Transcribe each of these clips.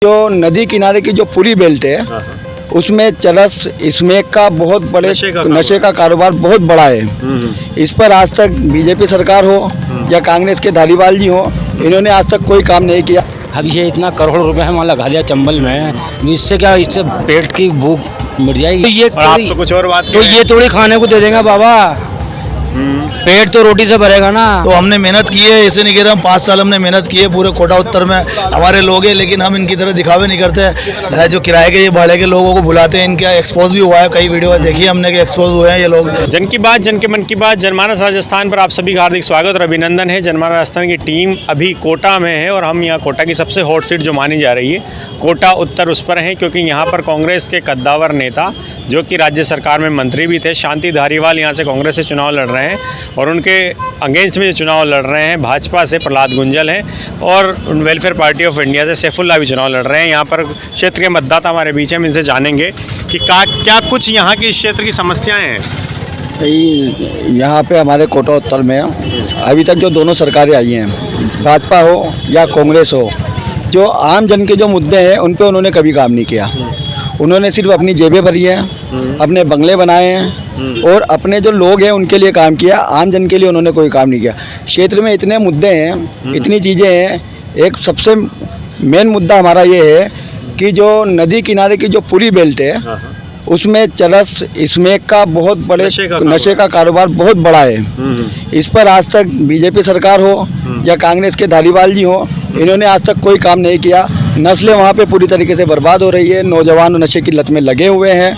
जो नदी किनारे की जो पूरी बेल्ट है उसमें चरस स्मैक का बहुत बड़े नशे का कारोबार बहुत बड़ा है। इस पर आज तक बीजेपी सरकार हो या कांग्रेस के धारीवाल जी हो, इन्होंने आज तक कोई काम नहीं किया। अब ये इतना करोड़ रुपए हम वहाँ लगा दिया चंबल में, इससे क्या, इससे पेट की भूख मिट जाएगी। तो ये आप तो कुछ और बात तो ये थोड़ी खाने को दे देंगे बाबा, पेट तो रोटी से भरेगा ना। तो हमने मेहनत की है, ऐसे नहीं कह रहे हम 5 साल हमने मेहनत की है, पूरे कोटा उत्तर में हमारे लोग हैं, लेकिन हम इनकी तरह दिखावे नहीं करते। जो किराए के ये भाड़े के लोगों को बुलाते हैं, इनका एक्सपोज भी हुआ है, कई वीडियो देखिए हमने कि एक्सपोज हुए हैं ये लोग। जन की बात, जन के मन की बात, जनमानस राजस्थान पर आप सभी का हार्दिक स्वागत और अभिनंदन है। जनमानस राजस्थान की टीम अभी कोटा में है और हम यहाँ कोटा की सबसे हॉट सीट जो मानी जा रही है कोटा उत्तर उस पर हैं, क्योंकि यहाँ पर कांग्रेस के कद्दावर नेता जो कि राज्य सरकार में मंत्री भी थे, शांति धारीवाल यहाँ से कांग्रेस से चुनाव लड़ रहे हैं और उनके अगेंस्ट में जो चुनाव लड़ रहे हैं भाजपा से प्रहलाद गुंजल हैं और वेलफेयर पार्टी ऑफ इंडिया से सैफुल्ला भी चुनाव लड़ रहे हैं। यहाँ पर क्षेत्र के मतदाता हमारे बीच हैं, हम इनसे जानेंगे कि क्या कुछ यहाँ की इस क्षेत्र की समस्याएं हैं। यहाँ पे हमारे कोटा उत्तर में अभी तक जो दोनों सरकारें आई हैं, भाजपा हो या कांग्रेस हो, जो आम जन के जो मुद्दे हैं उन पे उन्होंने कभी काम नहीं किया। उन्होंने सिर्फ अपनी जेबें भरी हैं, अपने बंगले बनाए हैं और अपने जो लोग हैं उनके लिए काम किया, आम जन के लिए उन्होंने कोई काम नहीं किया। क्षेत्र में इतने मुद्दे हैं, इतनी चीज़ें हैं। एक सबसे मेन मुद्दा हमारा ये है कि जो नदी किनारे की जो पूरी बेल्ट है उसमें चरस स्मैक का बहुत बड़े नशे का कारोबार बहुत बड़ा है। इस पर आज तक बीजेपी सरकार हो या कांग्रेस के धारीवाल जी हो, इन्होंने आज तक कोई काम नहीं किया। नस्लें वहाँ पे पूरी तरीके से बर्बाद हो रही है, नौजवान नशे की लत में लगे हुए हैं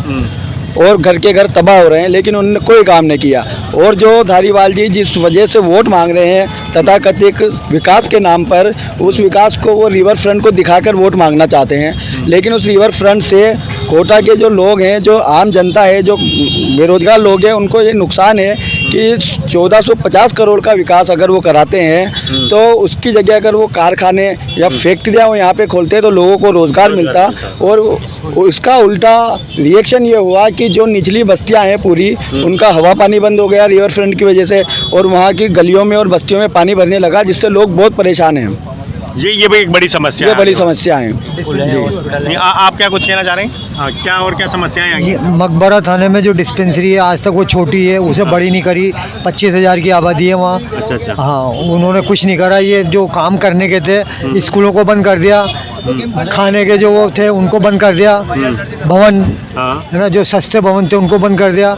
और घर के घर तबाह हो रहे हैं, लेकिन उन्होंने कोई काम नहीं किया। और जो धारीवाल जी जिस वजह से वोट मांग रहे हैं तथाकथित विकास के नाम पर, उस विकास को वो रिवर फ्रंट को दिखाकर वोट मांगना चाहते हैं, लेकिन उस रिवर फ्रंट से कोटा के जो लोग हैं, जो आम जनता है, जो बेरोजगार लोग हैं, उनको ये नुकसान है कि 1450 करोड़ का विकास अगर वो कराते हैं तो उसकी जगह अगर वो कारखाने या फैक्ट्रियाँ वो यहाँ पे खोलते तो लोगों को रोज़गार मिलता। और उसका उल्टा रिएक्शन ये हुआ कि जो निचली बस्तियाँ हैं पूरी, उनका हवा पानी बंद हो गया रिवर फ्रंट की वजह से और वहाँ की गलियों में और बस्तियों में पानी भरने लगा, जिससे लोग बहुत परेशान हैं। ये भी एक बड़ी समस्या ये है। बड़ी समस्या है। आप क्या कुछ कहना चाह रहे हैं? हाँ, क्या और क्या समस्याएं हैं? ये मकबरा थाने में जो डिस्पेंसरी है आज तक वो छोटी है, उसे बड़ी नहीं करी। 25,000 की आबादी है वहाँ। अच्छा। हाँ, उन्होंने कुछ नहीं करा। ये जो काम करने के थे स्कूलों को बंद कर दिया, खाने के जो वो थे उनको बंद कर दिया, भवन है ना जो सस्ते भवन थे उनको बंद कर दिया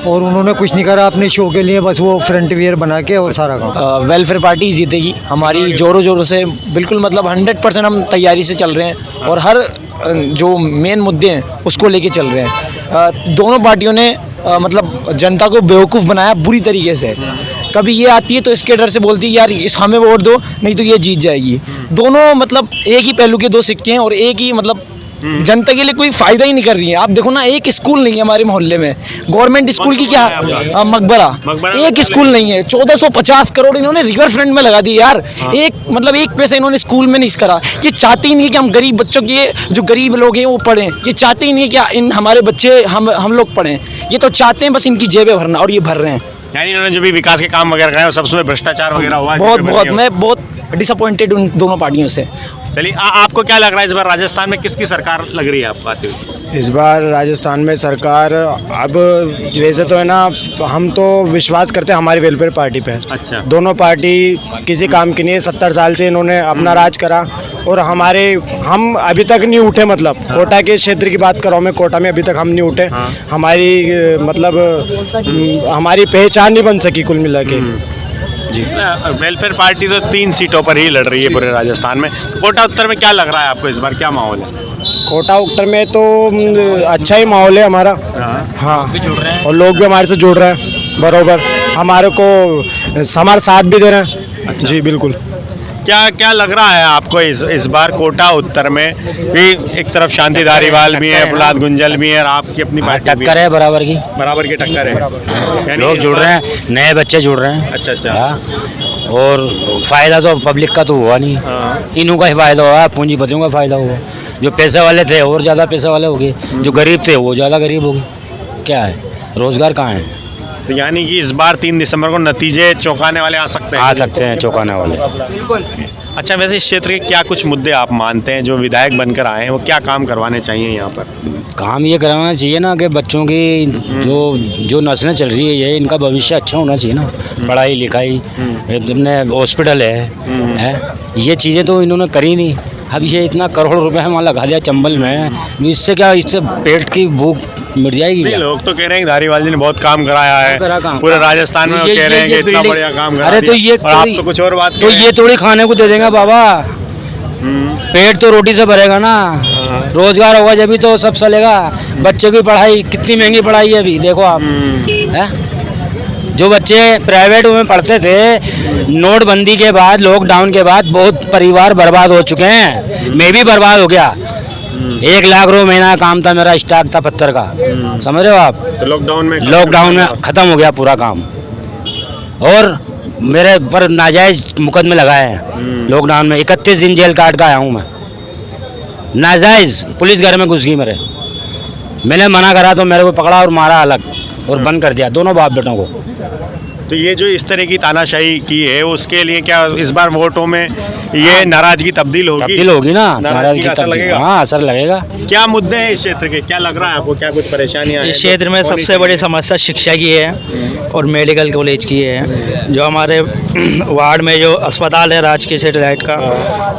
और उन्होंने कुछ नहीं करा अपने शो के लिए, बस वो फ्रंट वियर बना के और सारा काम। वेलफेयर पार्टी जीतेगी हमारी, जोरों जोरों से, बिल्कुल मतलब 100% हम तैयारी से चल रहे हैं और हर जो मेन मुद्दे हैं उसको लेके चल रहे हैं। दोनों पार्टियों ने मतलब जनता को बेवकूफ़ बनाया बुरी तरीके से। कभी ये आती है तो इसके डर से बोलती है यार इस हमें वोट दो नहीं तो ये जीत जाएगी। दोनों मतलब एक ही पहलू के दो सिक्के हैं और एक ही मतलब जनता के लिए कोई फायदा ही नहीं कर रही है। आप देखो ना, एक स्कूल नहीं है हमारे मोहल्ले में, गवर्नमेंट स्कूल की क्या मकबरा एक स्कूल नहीं है। 1450 करोड़ इन्होंने रिवर फ्रंट में लगा दिए यार। एक पैसा इन्होंने स्कूल में नहीं करा। ये चाहते ही नहीं कि हम गरीब बच्चों के, जो गरीब लोग हैं वो पढ़ें। ये चाहते ही नहीं कि इन हमारे बच्चे हम लोग पढ़ें। ये तो चाहते हैं बस इनकी जेबें भरना और ये भर रहे हैं। यानी इन्होंने जो भी विकास के काम वगैरह कराए सबसे भ्रष्टाचार वगैरह हुआ है। बहुत मैं बहुत डिसअपॉइंटेड उन दोनों पार्टियों से। चलिए, आपको क्या लग रहा है इस बार राजस्थान में किसकी सरकार लग रही है आपको आती हुई? इस बार राजस्थान में सरकार, अब वैसे तो है ना, हम तो विश्वास करते हैं हमारी वेलफेयर पार्टी पे। अच्छा। दोनों पार्टी किसी काम की नहीं है। 70 साल से इन्होंने अपना राज करा और हम अभी तक नहीं उठे। मतलब कोटा के क्षेत्र की बात कर रहा हूँ मैं, कोटा में अभी तक हम नहीं उठे। हमारी मतलब हमारी पहचान नहीं बन सकी कुल मिला के। जी, वेलफेयर पार्टी तो 3 सीटों पर ही लड़ रही है पूरे राजस्थान में। कोटा उत्तर में क्या लग रहा है आपको इस बार, क्या माहौल है? कोटा उत्तर में तो अच्छा ही माहौल है हमारा। हाँ, और लोग भी हमारे से जुड़ रहे हैं बराबर, हमारे को हमारा साथ भी दे रहे हैं। अच्छा। जी बिल्कुल। क्या लग रहा है आपको इस बार कोटा उत्तर में भी? एक तरफ शांति धारीवाल भी है, प्रहलाद गुंजल भी है और आपकी अपनी पार्टी टक्कर है, बराबर की टक्कर है। लोग जुड़ रहे हैं, नए बच्चे जुड़ रहे हैं। अच्छा। और फायदा तो पब्लिक का तो हुआ नहीं, इन्हों का ही फायदा हुआ, पूंजीपतियों का फायदा हुआ। जो पैसे वाले थे और ज़्यादा पैसे वाले हो गए, जो गरीब थे वो ज़्यादा गरीब हो गए। क्या है, रोज़गार कहाँ है? तो यानी कि इस बार 3 दिसंबर को नतीजे चौंकाने वाले आ सकते हैं। आ सकते हैं चौंकाने वाले। अच्छा, वैसे इस क्षेत्र के क्या कुछ मुद्दे आप मानते हैं जो विधायक बनकर आए हैं वो क्या काम करवाने चाहिए यहाँ पर? काम ये करवाना चाहिए ना कि बच्चों की जो नस्लें चल रही है ये इनका भविष्य अच्छा होना चाहिए ना, पढ़ाई लिखाई, अपने हॉस्पिटल है, ये चीज़ें तो इन्होंने करी नहीं। अब ये इतना करोड़ रुपए वहाँ लगा दिया चंबल में, इससे क्या, इससे पेट की भूख मिट जाएगी नहीं, क्या? लोग तो कह रहे हैं कि धारीवाल जी ने बहुत काम कराया है करा काम। पूरे राजस्थान में, वो कह रहे हैं कि इतना बिल्डिंग- बढ़िया काम करा अरे तो दिया। ये और आप तो कुछ और बात कह तो रहे हैं। ये थोड़ी खाने को दे देंगे बाबा, पेट तो रोटी से भरेगा ना, रोजगार होगा जब भी तो सब चलेगा। बच्चे की पढ़ाई, कितनी महंगी पढ़ाई है अभी देखो आप, हैं? जो बच्चे प्राइवेट में पढ़ते थे, नोटबंदी के बाद, लॉकडाउन के बाद बहुत परिवार बर्बाद हो चुके हैं। मैं भी बर्बाद हो गया। 1 लाख रुपये महीना काम था मेरा, स्टॉक था पत्थर का, समझ रहे हो आप? तो लॉकडाउन में खत्म हो गया पूरा काम, और मेरे पर नाजायज मुकदमे लगाए हैं लॉकडाउन में। 31 दिन जेल काट का आया हूँ मैं, नाजायज। पुलिस घर में घुस गई मेरे, मैंने मना करा तो मेरे को पकड़ा और मारा अलग, और बंद कर दिया दोनों बाप बेटों को। तो ये जो इस तरह की तानाशाही की है उसके लिए क्या इस बार वोटों में ये नाराजगी तब्दील होगी ना, नाराजगी का असर तब्दील- लगेगा? हाँ, असर लगेगा। क्या मुद्दे हैं इस क्षेत्र के, क्या लग रहा है आपको, क्या कुछ परेशानियां हैं? इस क्षेत्र में सबसे बड़ी समस्या शिक्षा की है और मेडिकल कॉलेज की है। जो हमारे वार्ड में जो अस्पताल है राजकीय सैटेलाइट का,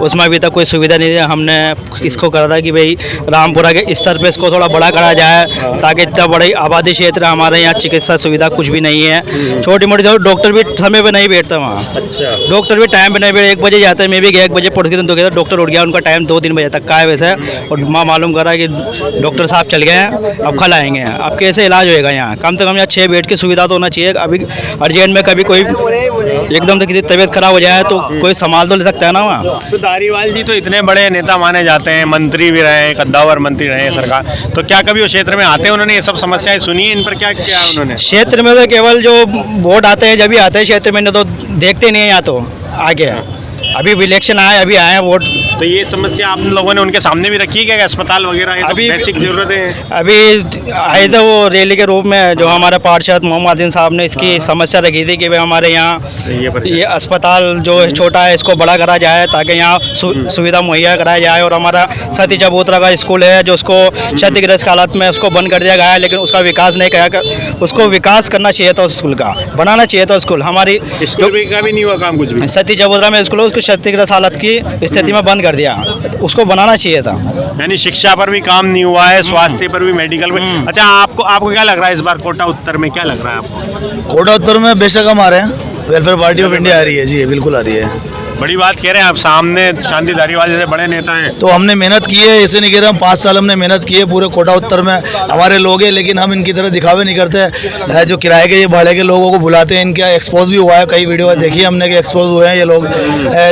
उसमें अभी तक कोई सुविधा नहीं है। हमने इसको करा था कि भाई रामपुरा के स्तर पे इसको थोड़ा बड़ा करा जाए, ताकि इतना बड़ी आबादी क्षेत्र हमारे यहाँ चिकित्सा सुविधा कुछ भी नहीं है। छोटी मोटी जो डॉक्टर भी समय पे नहीं बैठता वहाँ, अच्छा, डॉक्टर भी टाइम पे नहीं बैठे। 1 बजे जाता है, मैं भी गया 1 बजे पढ़ के तो गया, डॉक्टर उठ गया, उनका टाइम 2-3 बजे तक का है वैसे। और माँ मालूम करा कि डॉक्टर साहब चल गए हैं, अब कल आएंगे। अब कैसे इलाज होएगा यहाँ? कम से कम यहाँ 6 बेड की सुविधा तो होना चाहिए। अभी अर्जेंट में कभी कोई एकदम से किसी तबीयत खराब हो जाए तो कोई संभाल तो ले सकता है ना वहाँ। तो धारीवाल जी तो इतने बड़े नेता माने जाते हैं, मंत्री भी रहे, कद्दावर मंत्री रहे हैं सरकार, तो क्या कभी वो क्षेत्र में आते हैं, उन्होंने ये सब समस्याएं सुनी है, इन पर क्या किया है उन्होंने? क्षेत्र में तो केवल जो वोट आते हैं जब भी आते हैं क्षेत्र में, तो देखते नहीं है यहाँ तो आगे। अभी इलेक्शन आए, अभी आए हैं वोट। तो ये समस्या आप लोगों ने उनके सामने भी रखी है क्या, अस्पताल वगैरह ये तो अभी- बेसिक जरूरतें हैं? अभी आए थे वो रैली के रूप में, जो हमारे पार्षद मोहम्मद अदीन साहब ने इसकी समस्या रखी थी कि भाई हमारे यहाँ ये अस्पताल जो छोटा है इसको बड़ा करा जाए, ताकि यहाँ सुविधा मुहैया कराया जाए। और हमारा सती चबूतरा का स्कूल है जो उसको क्षतिग्रस्त हालत में उसको बंद कर दिया गया है, लेकिन उसका विकास नहीं किया। उसको विकास करना चाहिए था, उस स्कूल का बनाना चाहिए था स्कूल। हमारी स्कूल का भी नहीं हुआ काम कुछ भी? सती चबूतरा में स्कूल है, उसको क्षतिग्रस्त हालत की स्थिति में बंद कर दिया, उसको बनाना चाहिए था। यानी शिक्षा पर भी काम नहीं हुआ है, स्वास्थ्य पर भी, मेडिकल पर। अच्छा, आपको क्या लग रहा है इस बार कोटा उत्तर में, क्या लग रहा है आपको? कोटा उत्तर में बेशक हम आ रहे हैं, वेलफेयर पार्टी ऑफ इंडिया आ रही है जी, बिल्कुल आ रही है। बड़ी बात कह रहे हैं आप, सामने शांति धारीवाल जैसे बड़े नेता हैं। तो हमने मेहनत की है, ऐसे नहीं कह रहे हम, 5 साल हमने मेहनत की है पूरे कोटा उत्तर में। हमारे लोग हैं, लेकिन हम इनकी तरह दिखावे नहीं करते। जो किराए के, ये भाड़े के लोगों को बुलाते हैं, इनका एक्सपोज भी हुआ है, कई वीडियो देखी हमने कि एक्सपोज हुए हैं ये लोग।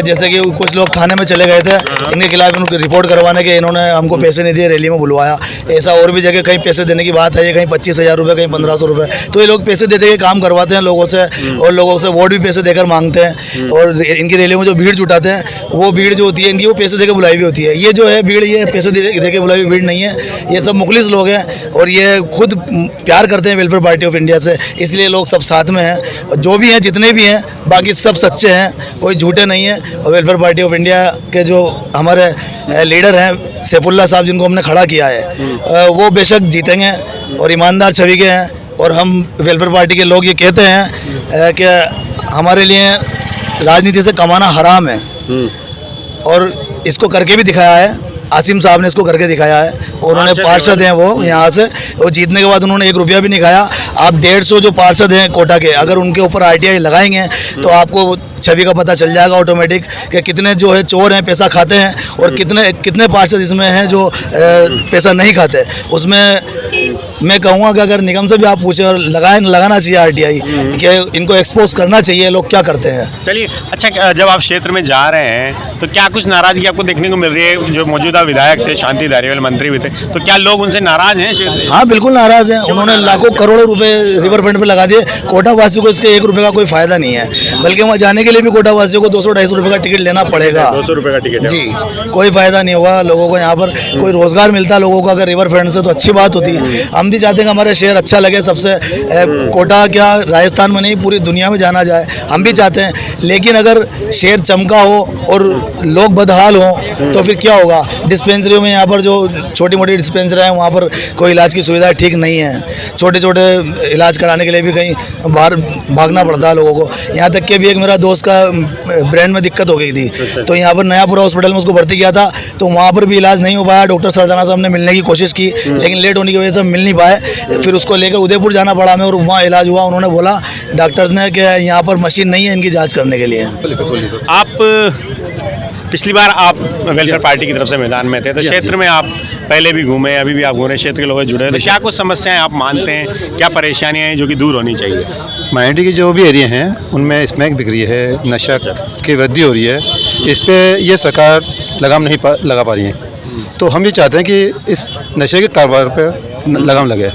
जैसे कि कुछ लोग थाने में चले गए थे, इनके खिलाफ उनको रिपोर्ट करवाने के इन्होंने हमको पैसे नहीं दिए, रैली में बुलवाया। ऐसा और भी जगह कहीं पैसे देने की बात है, कहीं 25,000 रुपये, कहीं 1,500 रुपये। तो ये लोग पैसे दे के काम करवाते हैं लोगों से, और लोगों से वोट भी पैसे देकर मांगते हैं। और इनकी रैलियों में जो भीड़ जुटाते हैं, वो भीड़ जो होती है इनकी, वो पैसे देकर बुलाई हुई होती है। ये जो है भीड़, ये पैसे देके बुलाई हुई भीड़ नहीं है, ये सब मुखलिस लोग हैं, और ये खुद प्यार करते हैं वेलफेयर पार्टी ऑफ इंडिया से, इसलिए लोग सब साथ में हैं। जो भी हैं, जितने भी हैं, बाकी सब सच्चे हैं, कोई झूठे नहीं हैं। और वेलफेयर पार्टी ऑफ इंडिया के जो हमारे लीडर हैं सैफुल्ला साहब, जिनको हमने खड़ा किया है, वो बेशक जीतेंगे और ईमानदार छवि के हैं। और हम वेलफेयर पार्टी के लोग ये कहते हैं कि हमारे लिए राजनीति से कमाना हराम है, और इसको करके भी दिखाया है। आसिम साहब ने इसको करके दिखाया है, और उन्होंने पार्षद हैं वो यहाँ से, वो जीतने के बाद उन्होंने 1 रुपया भी नहीं खाया। आप 150 जो पार्षद हैं कोटा के, अगर उनके ऊपर RTI लगाएंगे तो आपको छवि का पता चल जाएगा ऑटोमेटिक कि कितने जो है चोर हैं, पैसा खाते हैं, और कितने पार्षद इसमें हैं जो पैसा नहीं खाते। उसमें मैं कहूँगा कि अगर निगम से भी आप पूछें, और लगाना चाहिए RTI, कि इनको एक्सपोज करना चाहिए लोग क्या करते हैं। चलिए, अच्छा, जब आप क्षेत्र में जा रहे हैं तो क्या कुछ नाराजगी आपको देखने को मिल रही है? जो मौजूदा विधायक थे, शांति धारीवाल मंत्री भी थे, तो क्या लोग उनसे नाराज हैं क्षेत्र? हाँ, बिल्कुल नाराज हैं। उन्होंने लाखों करोड़ों रुपए रिवर फ्रंट पे लगा दिए। कोटा वासियों को इसके 1 रुपये का कोई फायदा नहीं है, बल्कि वहाँ जाने के लिए भी कोटा वासियों को 200-250 रुपये का टिकट लेना पड़ेगा। 200 रुपये का टिकट जी, कोई फायदा नहीं होगा लोगों को। यहाँ पर कोई रोजगार मिलता है लोगों को अगर रिवर फ्रंट से, तो अच्छी बात होती है। हम हम भी चाहते हैं कि हमारा शहर अच्छा लगे सबसे। कोटा क्या राजस्थान में नहीं पूरी दुनिया में जाना जाए, हम भी चाहते हैं। लेकिन अगर शहर चमका हो और लोग बदहाल हों तो फिर क्या होगा। डिस्पेंसरी में यहाँ पर जो छोटी मोटी डिस्पेंसरी हैं वहाँ पर कोई इलाज की सुविधा ठीक नहीं है। छोटे छोटे इलाज कराने के लिए भी कहीं बाहर भागना पड़ता है लोगों को। यहाँ तक कि भी एक मेरा दोस्त का ब्रेन में दिक्कत हो गई थी, तो यहाँ पर नयापुरा हॉस्पिटल में उसको भर्ती किया था, तो वहाँ पर भी इलाज नहीं हो पाया। डॉक्टर सरदाना साहब ने मिलने की कोशिश की लेकिन लेट होने की वजह से मिल नहीं पाए। फिर उसको लेकर उदयपुर जाना पड़ा हमें और वहाँ इलाज हुआ। उन्होंने बोला डॉक्टर्स ने कि यहाँ पर मशीन नहीं है इनकी जांच करने के लिए। आप पिछली बार आप वेलफेयर पार्टी की तरफ से मैदान में थे, तो क्षेत्र में आप पहले भी घूमे, अभी भी आप घूम रहे, क्षेत्र के लोग जुड़े हैं, तो क्या कुछ समस्याएं आप मानते हैं, क्या परेशानियां हैं जो कि दूर होनी चाहिए? माइनॉरिटी की जो भी एरिया हैं उनमें स्मैक बिक रही है, नशा की वृद्धि हो रही है, इस पर ये सरकार लगाम नहीं लगा पा रही है। तो हम ये चाहते हैं कि इस नशे के कारोबार पर लगाम लगे।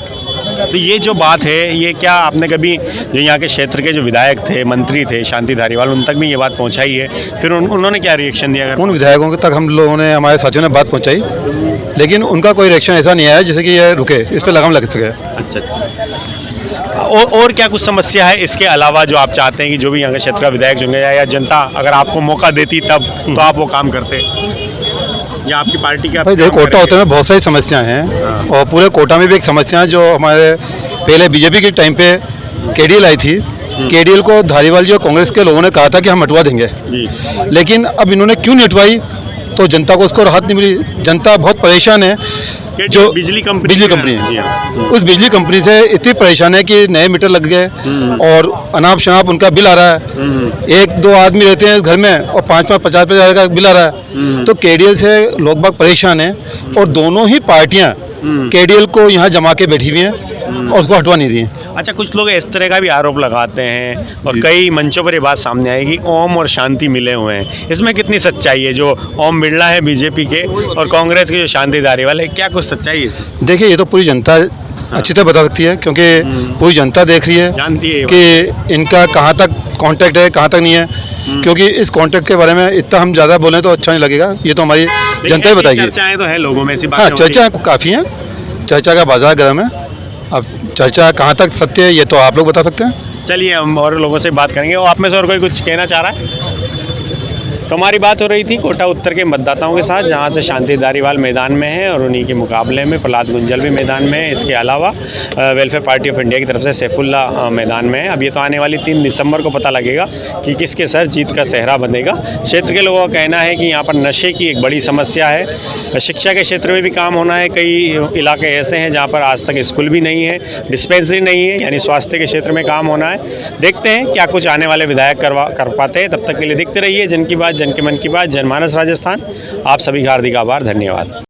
तो ये जो बात है, ये क्या आपने कभी जो यहाँ के क्षेत्र के जो विधायक थे, मंत्री थे, शांति धारीवाल, उन तक भी ये बात पहुँचाई है? फिर उन्होंने क्या रिएक्शन दिया? उन विधायकों तक हम लोगों ने, हमारे साथियों ने बात पहुँचाई, लेकिन उनका कोई रिएक्शन ऐसा नहीं आया जिससे कि ये रुके, इस पर लगाम लग सके। अच्छा। और क्या कुछ समस्या है इसके अलावा जो आप चाहते हैं कि जो भी यहाँ के क्षेत्र का विधायक चुने या जनता अगर आपको मौका देती तब तो आप वो काम करते, या आपकी पार्टी का? भाई देखो, कोटा होते में बहुत सारी समस्याएं हैं और पूरे कोटा में भी एक समस्या है जो हमारे पहले बीजेपी के टाइम पे केडीएल आई थी। केडीएल को धारीवाल जी और कांग्रेस के लोगों ने कहा था कि हम हटवा देंगे, लेकिन अब इन्होंने क्यों नहीं हटवाई तो जनता को उसको राहत नहीं मिली। जनता बहुत परेशान है। जो बिजली कंपनी है, उस बिजली कंपनी से इतनी परेशान है कि नए मीटर लग गए और अनाप शनाप उनका बिल आ रहा है। एक दो आदमी रहते हैं इस घर में और 5-50 हज़ार का बिल आ रहा है। तो केडीएल से लोग बाग परेशान हैं और दोनों ही पार्टियां केडीएल को यहाँ जमा के बैठी हुई हैं और उसको हटवा नहीं रही। अच्छा, कुछ लोग इस तरह का भी आरोप लगाते हैं और कई मंचों पर ये बात सामने आएगी, ओम और शांति मिले हुए हैं, इसमें कितनी सच्चाई है? जो ओम बिरला है बीजेपी के और कांग्रेस के जो शांति धारीवाल है, क्या कुछ सच्चाई है? देखिए, ये तो पूरी जनता अच्छी तरह बता सकती है क्योंकि पूरी जनता देख रही है, जानती है कि इनका कहाँ तक कॉन्टैक्ट है, कहाँ तक नहीं है। क्योंकि इस कॉन्टैक्ट के बारे में इतना हम ज़्यादा बोलें तो अच्छा नहीं लगेगा, ये तो हमारी जनता ही बताएगी। चर्चाएं तो है लोगों में, हाँ, चर्चा काफ़ी है, चर्चा का बाजार गर्म है। अब चर्चा कहाँ तक सत्य है ये तो आप लोग बता सकते हैं। चलिए हम और लोगों से बात करेंगे। और आप में से और कोई कुछ कहना चाह रहा है? तो हमारी बात हो रही थी कोटा उत्तर के मतदाताओं के साथ, जहां से शांति धारीवाल मैदान में है और उन्हीं के मुकाबले में प्रहलाद गुंजल भी मैदान में है। इसके अलावा वेलफेयर पार्टी ऑफ इंडिया की तरफ से सैफुल्ला मैदान में है। अब ये तो आने वाली 3 दिसंबर को पता लगेगा कि किसके सर जीत का सेहरा बनेगा। क्षेत्र के लोगों का कहना है कि यहाँ पर नशे की एक बड़ी समस्या है, शिक्षा के क्षेत्र में भी काम होना है। कई इलाके ऐसे हैं जहाँ पर आज तक स्कूल भी नहीं है, डिस्पेंसरी नहीं है, यानी स्वास्थ्य के क्षेत्र में काम होना है। देखते हैं क्या कुछ आने वाले विधायक कर पाते हैं। तब तक के लिए देखते रहिए जन की बात, जन के मन की बात, जनमानस राजस्थान। आप सभी का हार्दिक आभार, धन्यवाद।